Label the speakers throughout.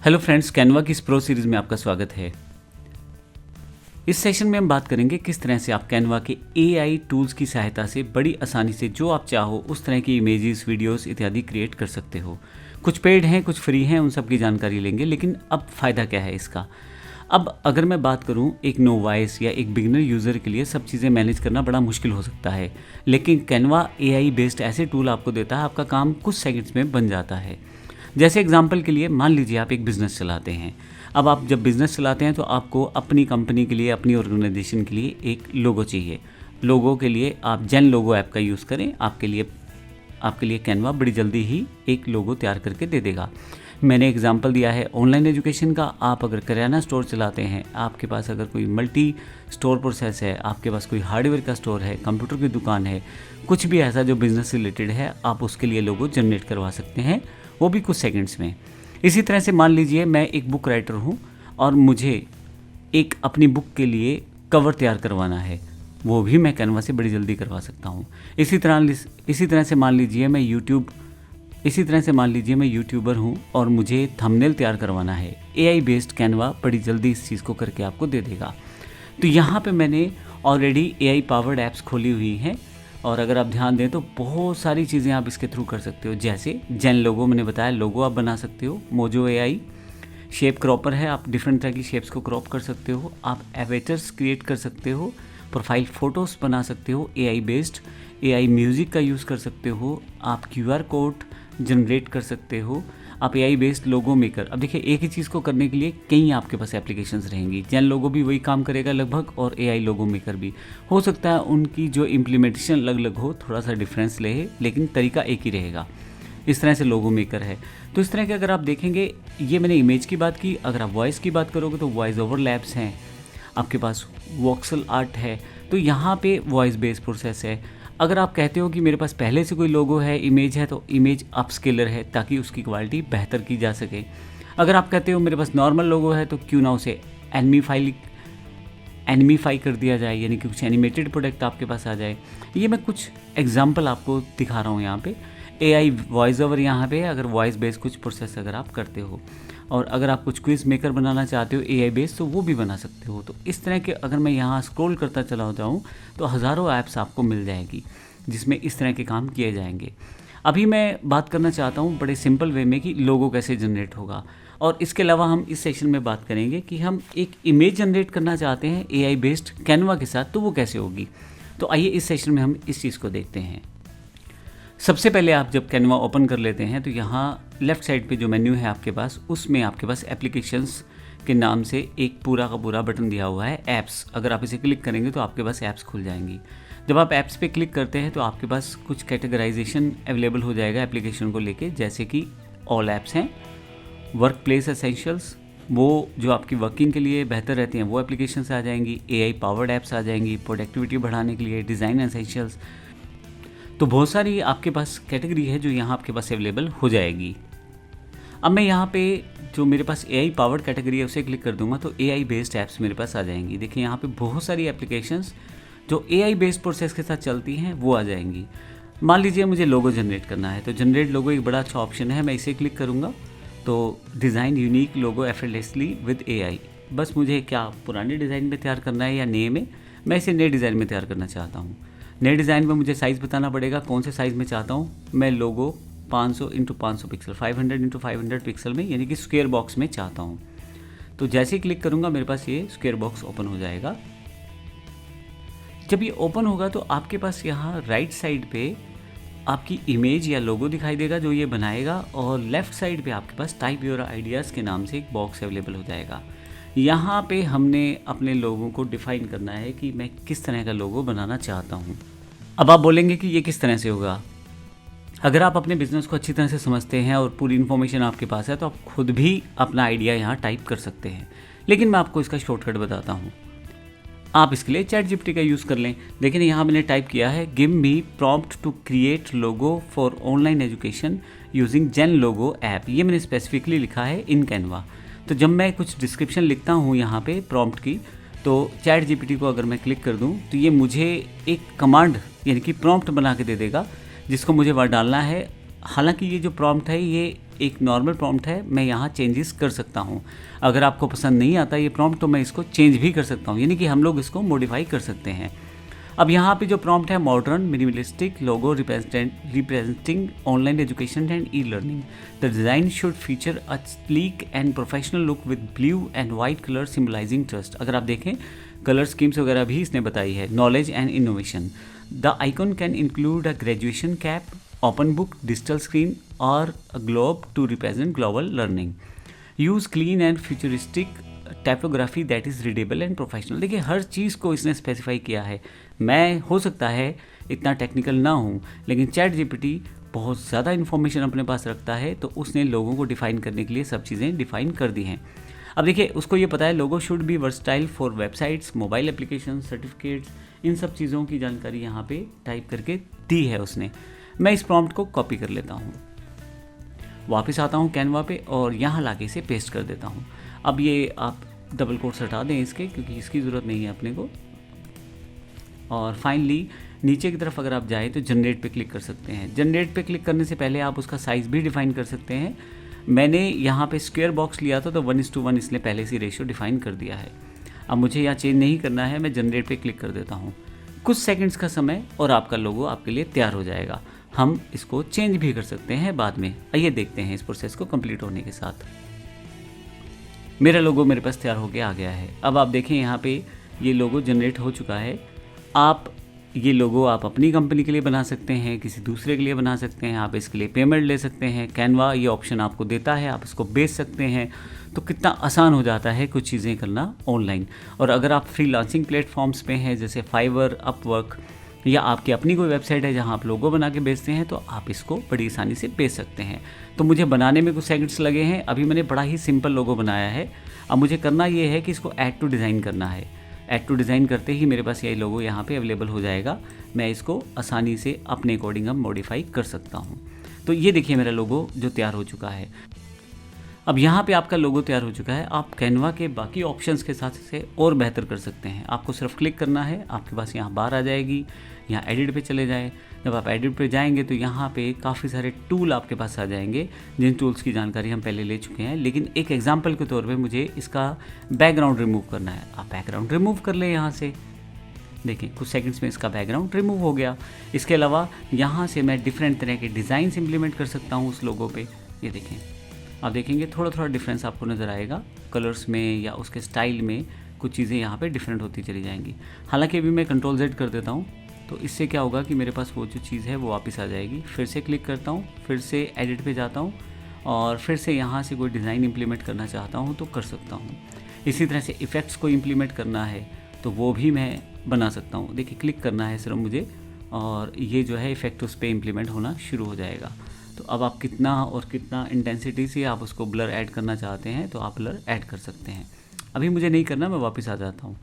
Speaker 1: Hello friends, Canva की इस pro series में आपका स्वागत है। इस सेशन में हम बात करेंगे किस तरह से आप कैनवा के एआई टूल्स की सहायता से बड़ी आसानी से जो आप चाहो उस तरह की इमेजेस, वीडियोस इत्यादि क्रिएट कर सकते हो। कुछ पेड हैं, कुछ फ्री हैं, उन सब की जानकारी लेंगे। लेकिन अब फ़ायदा क्या है इसका? अब अगर मैं बात करूं, एक नोवाइस या एक बिगिनर यूज़र के लिए सब चीज़ें मैनेज करना बड़ा मुश्किल हो सकता है। लेकिन कैनवा एआई बेस्ड ऐसे टूल आपको देता है, आपका काम कुछ सेकंड्स में बन जाता है। जैसे एग्जांपल के लिए मान लीजिए आप एक बिज़नेस चलाते हैं। अब आप जब बिज़नेस चलाते हैं तो आपको अपनी कंपनी के लिए, अपनी ऑर्गेनाइजेशन के लिए एक लोगो चाहिए। लोगो के लिए आप जेन लोगो ऐप का यूज़ करें, आपके लिए कैनवा बड़ी जल्दी ही एक लोगो तैयार करके दे देगा। मैंने एग्जांपल दिया है ऑनलाइन एजुकेशन का। आप अगर करियाना स्टोर चलाते हैं, आपके पास अगर कोई मल्टी स्टोर प्रोसेस है, आपके पास कोई हार्डवेयर का स्टोर है, कंप्यूटर की दुकान है, कुछ भी ऐसा जो बिज़नेस से रिलेटेड है, आप उसके लिए लोगो जनरेट करवा सकते हैं, वो भी कुछ सेकंड्स में। इसी तरह से मान लीजिए मैं एक बुक राइटर हूँ और मुझे एक अपनी बुक के लिए कवर तैयार करवाना है, वो भी मैं कैनवा से बड़ी जल्दी करवा सकता हूँ। इसी तरह से मान लीजिए मैं यूट्यूबर हूँ और मुझे थंबनेल तैयार करवाना है। एआई बेस्ड कैनवा बड़ी जल्दी इस चीज़ को करके आपको दे देगा। तो यहाँ पे मैंने ऑलरेडी एआई पावर्ड ऐप्स खोली हुई हैं और अगर आप ध्यान दें तो बहुत सारी चीज़ें आप इसके थ्रू कर सकते हो। जैसे जेन लोगो, मैंने बताया, लोगो आप बना सकते हो। मोजो एआई शेप क्रॉपर है, आप डिफरेंट तरह की शेप्स को क्रॉप कर सकते हो। आप एवेटर्स क्रिएट कर सकते हो, प्रोफाइल फ़ोटोज़ बना सकते हो एआई बेस्ड। एआई म्यूज़िक का यूज़ कर सकते हो, आप क्यूआर कोड जनरेट कर सकते हो, आप एआई बेस्ड लोगो मेकर। अब देखिए, एक ही चीज़ को करने के लिए कई आपके पास एप्लीकेशंस रहेंगी। जेन लोगो भी वही काम करेगा लगभग, और एआई लोगो मेकर भी। हो सकता है उनकी जो इम्प्लीमेंटेशन अलग अलग हो, थोड़ा सा डिफरेंस ले, लेकिन तरीका एक ही रहेगा। इस तरह से लोगो मेकर है। तो इस तरह के अगर आप देखेंगे, ये मैंने इमेज की बात की। अगर आप वॉइस की बात करोगे तो वॉइस ओवर लैब्स हैं, आपके पास वॉक्सल आर्ट है, तो यहाँ पे वॉइस बेस्ड प्रोसेस है। अगर आप कहते हो कि मेरे पास पहले से कोई लोगो है, इमेज है, तो इमेज अपस्केलर है ताकि उसकी क्वालिटी बेहतर की जा सके। अगर आप कहते हो मेरे पास नॉर्मल लोगो है, तो क्यों ना उसे एनिमीफाई कर दिया जाए, यानी कि कुछ एनिमेटेड प्रोडक्ट आपके पास आ जाए। ये मैं कुछ एग्जांपल आपको दिखा रहा हूँ यहाँ पे। एआई वॉइस ओवर यहाँ पे है, अगर वॉइस बेस्ड कुछ प्रोसेस अगर आप करते हो, और अगर आप कुछ क्विज मेकर बनाना चाहते हो एआई बेस्ड, तो वो भी बना सकते हो। तो इस तरह के अगर मैं यहाँ स्क्रॉल करता चला जाऊँ तो हज़ारों ऐप्स आपको मिल जाएगी जिसमें इस तरह के काम किए जाएंगे। अभी मैं बात करना चाहता हूँ बड़े सिंपल वे में कि लोगो कैसे जनरेट होगा, और इसके अलावा हम इस सेशन में बात करेंगे कि हम एक इमेज जनरेट करना चाहते हैं एआई बेस्ड कैनवा के साथ, तो वो कैसे होगी। तो आइए इस सेशन में हम इस चीज़ को देखते हैं। सबसे पहले आप जब कैनवा ओपन कर लेते हैं तो यहाँ लेफ़्ट साइड पे जो मेन्यू है आपके पास, उसमें आपके पास एप्लीकेशंस के नाम से एक पूरा का पूरा बटन दिया हुआ है, ऐप्स। अगर आप इसे क्लिक करेंगे तो आपके पास ऐप्स खुल जाएंगी। जब आप ऐप्स पे क्लिक करते हैं तो आपके पास कुछ कैटेगराइजेशन अवेलेबल हो जाएगा एप्लीकेशन को लेके, जैसे कि ऑल ऐप्स हैं, वर्क प्लेस एसेंशियल्स, वो जो आपकी वर्किंग के लिए बेहतर रहती हैं वो एप्लीकेशंस आ जाएंगी। एआई पावर्ड ऐप्स आ जाएंगी प्रोडक्टिविटी बढ़ाने के लिए, डिज़ाइन एसेंशियल्स। तो बहुत सारी आपके पास कैटेगरी है जो यहाँ आपके पास अवेलेबल हो जाएगी। अब मैं यहाँ पे जो मेरे पास एआई पावर्ड कैटेगरी है उसे क्लिक कर दूंगा तो एआई बेस्ड ऐप्स मेरे पास आ जाएंगी। देखिए यहाँ पे बहुत सारी एप्लीकेशंस जो एआई बेस्ड प्रोसेस के साथ चलती हैं वो आ जाएंगी। मान लीजिए मुझे लोगो जनरेट करना है, तो जनरेट लोगो एक बड़ा अच्छा ऑप्शन है। मैं इसे क्लिक करूँगा तो design unique logo effortlessly with AI. बस मुझे क्या पुराने डिज़ाइन में तैयार करना है या नए में? मैं इसे नए डिज़ाइन में तैयार करना चाहता हूँ। नए डिज़ाइन में मुझे साइज़ बताना पड़ेगा, कौन से साइज़ में चाहता हूँ। मैं लोगो 500 × 500 पिक्सल, 500 × 500 पिक्सल में, यानी कि स्क्वायर बॉक्स में चाहता हूँ। तो जैसे ही क्लिक करूँगा मेरे पास ये स्क्वायर बॉक्स ओपन हो जाएगा। जब ये ओपन होगा तो आपके पास यहाँ राइट साइड पे आपकी इमेज या लोगो दिखाई देगा जो ये बनाएगा, और लेफ़्ट साइड पे आपके पास टाइप योर आइडियाज़ के नाम से एक बॉक्स अवेलेबल हो जाएगा। यहाँ पे हमने अपने लोगों को डिफ़ाइन करना है कि मैं किस तरह का लोगो बनाना चाहता हूँ। अब आप बोलेंगे कि ये किस तरह से होगा। अगर आप अपने बिज़नेस को अच्छी तरह से समझते हैं और पूरी इन्फॉर्मेशन आपके पास है तो आप खुद भी अपना आइडिया यहाँ टाइप कर सकते हैं, लेकिन मैं आपको इसका शॉर्टकट बताता हूँ। आप इसके लिए चैट जीपीटी का यूज़ कर लें। देखिए यहाँ मैंने टाइप किया है, give me prompt to create logo for online education using gen logo app. ये मैंने स्पेसिफिकली लिखा है इन कैनवा। तो जब मैं कुछ डिस्क्रिप्शन लिखता हूँ यहाँ पे प्रॉम्प्ट की, तो चैट जीपीटी को अगर मैं क्लिक कर दूँ तो ये मुझे एक कमांड यानी कि प्रॉम्प्ट बना के दे देगा जिसको मुझे वहाँ डालना है। हालांकि ये जो प्रॉम्प्ट है ये एक नॉर्मल प्रॉम्प्ट है, मैं यहाँ चेंजेस कर सकता हूँ। अगर आपको पसंद नहीं आता ये प्रॉम्प्ट तो मैं इसको चेंज भी कर सकता हूँ, यानी कि हम लोग इसको मॉडिफाई कर सकते हैं। अब यहाँ पे जो प्रॉम्प्ट है, modern minimalistic logo representing online education and e learning, the design should feature a sleek and professional look with blue and white colour symbolising trust. अगर आप देखें कलर स्कीम्स वगैरह भी इसने बताई है। Knowledge and innovation, the icon can include a graduation cap, open book, digital screen और a globe to represent global learning. Use clean and futuristic typography that is readable and professional. देखिए हर चीज़ को इसने स्पेसिफाई किया है। मैं हो सकता है इतना टेक्निकल ना हूँ, लेकिन चैट जीपीटी बहुत ज़्यादा इन्फॉर्मेशन अपने पास रखता है, तो उसने लोगों को डिफ़ाइन करने के लिए सब चीज़ें डिफ़ाइन कर दी हैं। अब देखिए उसको ये पता है logo should be versatile for websites, mobile application, certificates, इन सब चीज़ों की जानकारी यहाँ पे टाइप करके दी है उसने। मैं इस प्रॉम्प्ट को कॉपी कर लेता हूँ, वापस आता हूँ कैनवा पे और यहाँ लाके इसे पेस्ट कर देता हूँ। अब ये आप डबल कोट्स हटा दें इसके, क्योंकि इसकी ज़रूरत नहीं है अपने को। और फाइनली नीचे की तरफ अगर आप जाए तो जनरेट पे क्लिक कर सकते हैं। जनरेट पे क्लिक करने से पहले आप उसका साइज़ भी डिफ़ाइन कर सकते हैं। मैंने यहाँ पे स्क्वायर बॉक्स लिया था तो 1:1 इसने पहले से रेशियो डिफ़ाइन कर दिया है। अब मुझे यहाँ चेंज नहीं करना है, मैं जनरेट पे क्लिक कर देता हूँ। कुछ सेकंड्स का समय और आपका लोगो आपके लिए तैयार हो जाएगा। हम इसको चेंज भी कर सकते हैं बाद में। आइए देखते हैं इस प्रोसेस को कंप्लीट होने के साथ। मेरा लोगो मेरे पास तैयार होके आ गया है। अब आप देखें यहाँ पे ये लोगो जनरेट हो चुका है। आप ये लोगो आप अपनी कंपनी के लिए बना सकते हैं, किसी दूसरे के लिए बना सकते हैं, आप इसके लिए पेमेंट ले सकते हैं। कैनवा ये ऑप्शन आपको देता है, आप इसको बेच सकते हैं। तो कितना आसान हो जाता है कुछ चीज़ें करना ऑनलाइन। और अगर आप फ्रीलांसिंग प्लेटफॉर्म्स पे हैं जैसे फाइवर, अपवर्क, या आपकी अपनी कोई वेबसाइट है जहां आप लोगो बना के बेचते हैं, तो आप इसको बड़ी आसानी से बेच सकते हैं। तो मुझे बनाने में कुछ सेकंड्स लगे हैं। अभी मैंने बड़ा ही सिंपल लोगो बनाया है। अब मुझे करना ये है कि इसको ऐड टू डिज़ाइन करना है। ऐड टू डिज़ाइन करते ही मेरे पास यही लोगो यहाँ पे अवेलेबल हो जाएगा। मैं इसको आसानी से अपने अकॉर्डिंग अब मॉडिफाई कर सकता हूँ। तो ये देखिए मेरा लोगो जो तैयार हो चुका है। अब यहाँ पे आपका लोगो तैयार हो चुका है। आप कैनवा के बाकी ऑप्शंस के साथ इसे और बेहतर कर सकते हैं। आपको सिर्फ क्लिक करना है, आपके पास यहाँ बार आ जाएगी। यहाँ एडिट पे चले जाएं। जब आप एडिट पे जाएंगे तो यहाँ पे काफ़ी सारे टूल आपके पास आ जाएंगे, जिन टूल्स की जानकारी हम पहले ले चुके हैं। लेकिन एक एग्जांपल के तौर पे मुझे इसका बैकग्राउंड रिमूव करना है। आप बैकग्राउंड रिमूव कर लें यहाँ से। देखिए कुछ सेकंड्स में इसका बैकग्राउंड रिमूव हो गया। इसके अलावा यहाँ से मैं डिफरेंट तरह के डिज़ाइंस इम्प्लीमेंट कर सकता हूँ उस लोगो पे। ये देखें, आप देखेंगे थोड़ा थोड़ा डिफरेंस आपको नज़र आएगा कलर्स में या उसके स्टाइल में। कुछ चीज़ें यहाँ पे डिफरेंट होती चली जाएंगी। हालांकि अभी मैं Ctrl+Z कर देता हूँ, तो इससे क्या होगा कि मेरे पास वो जो चीज़ है वो वापस आ जाएगी। फिर से क्लिक करता हूँ, फिर से एडिट पे जाता हूँ और फिर से यहाँ से कोई डिज़ाइन इम्प्लीमेंट करना चाहता हूँ तो कर सकता हूँ। इसी तरह से इफ़ेक्ट्स को इम्प्लीमेंट करना है तो वो भी मैं बना सकता हूँ। देखिए क्लिक करना है सिर्फ मुझे, और ये जो है इफ़ेक्ट उस पर इम्प्लीमेंट होना शुरू हो जाएगा। तो अब आप कितना और कितना इंटेंसिटी से आप उसको ब्लर ऐड करना चाहते हैं तो आप ब्लर ऐड कर सकते हैं। अभी मुझे नहीं करना, मैं वापस आ जाता हूँ।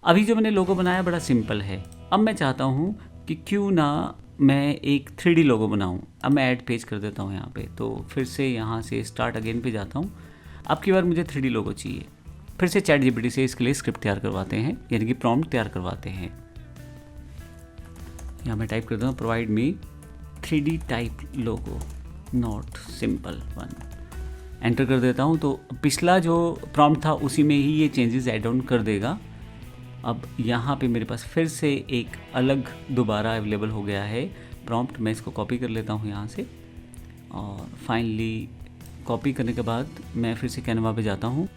Speaker 1: अभी जो मैंने लोगो बनाया बड़ा सिंपल है। अब मैं चाहता हूँ कि क्यों ना मैं एक 3D लोगो बनाऊँ। अब मैं ऐड पेज कर देता हूँ यहाँ पे। तो फिर से यहाँ से स्टार्ट अगेन पे जाता हूँ। अब की बार मुझे 3D लोगो चाहिए। फिर से चैट जीपीटी से इसके लिए स्क्रिप्ट तैयार करवाते हैं, यानी कि प्रॉम्प्ट तैयार करवाते हैं। यहाँ मैं टाइप करता हूँ provide me 3D type logo not simple one. Enter कर देता हूँ तो पिछला जो प्रॉम्प्ट था उसी में ही ये चेंजेस ऐड ऑन कर देगा। अब यहाँ पे मेरे पास फिर से एक अलग दोबारा अवेलेबल हो गया है प्रॉम्प्ट। मैं इसको कॉपी कर लेता हूँ यहाँ से, और फाइनली कॉपी करने के बाद मैं फिर से कैनवा पे जाता हूँ।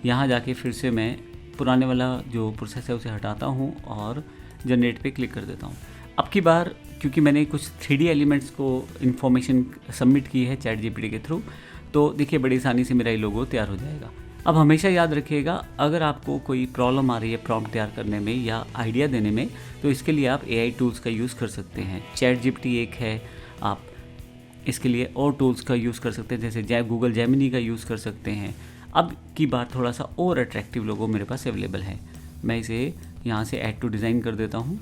Speaker 1: यहाँ जाके फिर से मैं पुराने वाला जो प्रोसेस है उसे हटाता हूँ और जनरेट पे क्लिक कर देता हूँ। अब की बार क्योंकि मैंने कुछ 3D एलिमेंट्स को इन्फॉर्मेशन सबमिट की है चैट जीपीटी के थ्रू, तो देखिए बड़ी आसानी से मेरा ये लोगो तैयार हो जाएगा। अब हमेशा याद रखिएगा, अगर आपको कोई प्रॉब्लम आ रही है प्रॉम्प्ट तैयार करने में या आइडिया देने में, तो इसके लिए आप AI टूल्स का यूज़ कर सकते हैं। चैट जीपीटी एक है, आप इसके लिए और टूल्स का यूज़ कर सकते हैं, जैसे गूगल जेमिनी का यूज़ कर सकते हैं। अब की बार थोड़ा सा और अट्रैक्टिव लोगो मेरे पास अवेलेबल है। मैं इसे यहाँ से ऐड टू डिज़ाइन कर देता हूँ।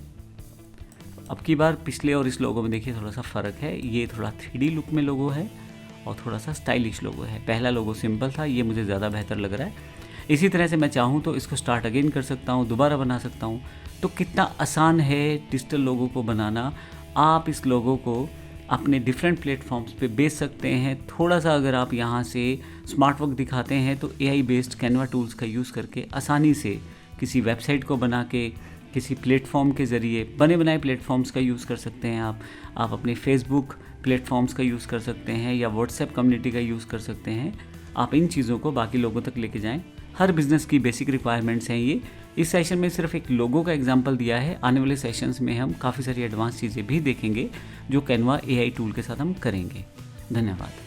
Speaker 1: अब की बार पिछले और इस लोगो में देखिए थोड़ा सा फ़र्क है। ये थोड़ा 3D लुक में लोगो है और थोड़ा सा स्टाइलिश लोगो है। पहला लोगो सिंपल था, ये मुझे ज़्यादा बेहतर लग रहा है। इसी तरह से मैं चाहूँ तो इसको स्टार्ट अगेन कर सकता हूँ, दोबारा बना सकता हूँ। तो कितना आसान है डिजिटल लोगो को बनाना। आप इस लोगो को अपने डिफरेंट प्लेटफॉर्म्स पे बेच सकते हैं। थोड़ा सा अगर आप यहाँ से स्मार्ट वर्क दिखाते हैं तो एआई बेस्ड कैनवा टूल्स का यूज़ करके आसानी से किसी वेबसाइट को बना के किसी प्लेटफॉर्म के ज़रिए बने बनाए प्लेटफॉर्म्स का यूज़ कर सकते हैं। आप अपने फेसबुक प्लेटफॉर्म्स का यूज़ कर सकते हैं या व्हाट्सएप कम्युनिटी का यूज़ कर सकते हैं। आप इन चीज़ों को बाकी लोगों तक लेके जाएं। हर बिज़नेस की बेसिक रिक्वायरमेंट्स हैं ये। इस सेशन में सिर्फ एक लोगो का एग्जांपल दिया है। आने वाले सेशंस में हम काफ़ी सारी एडवांस चीज़ें भी देखेंगे जो कैनवा एआई टूल के साथ हम करेंगे। धन्यवाद।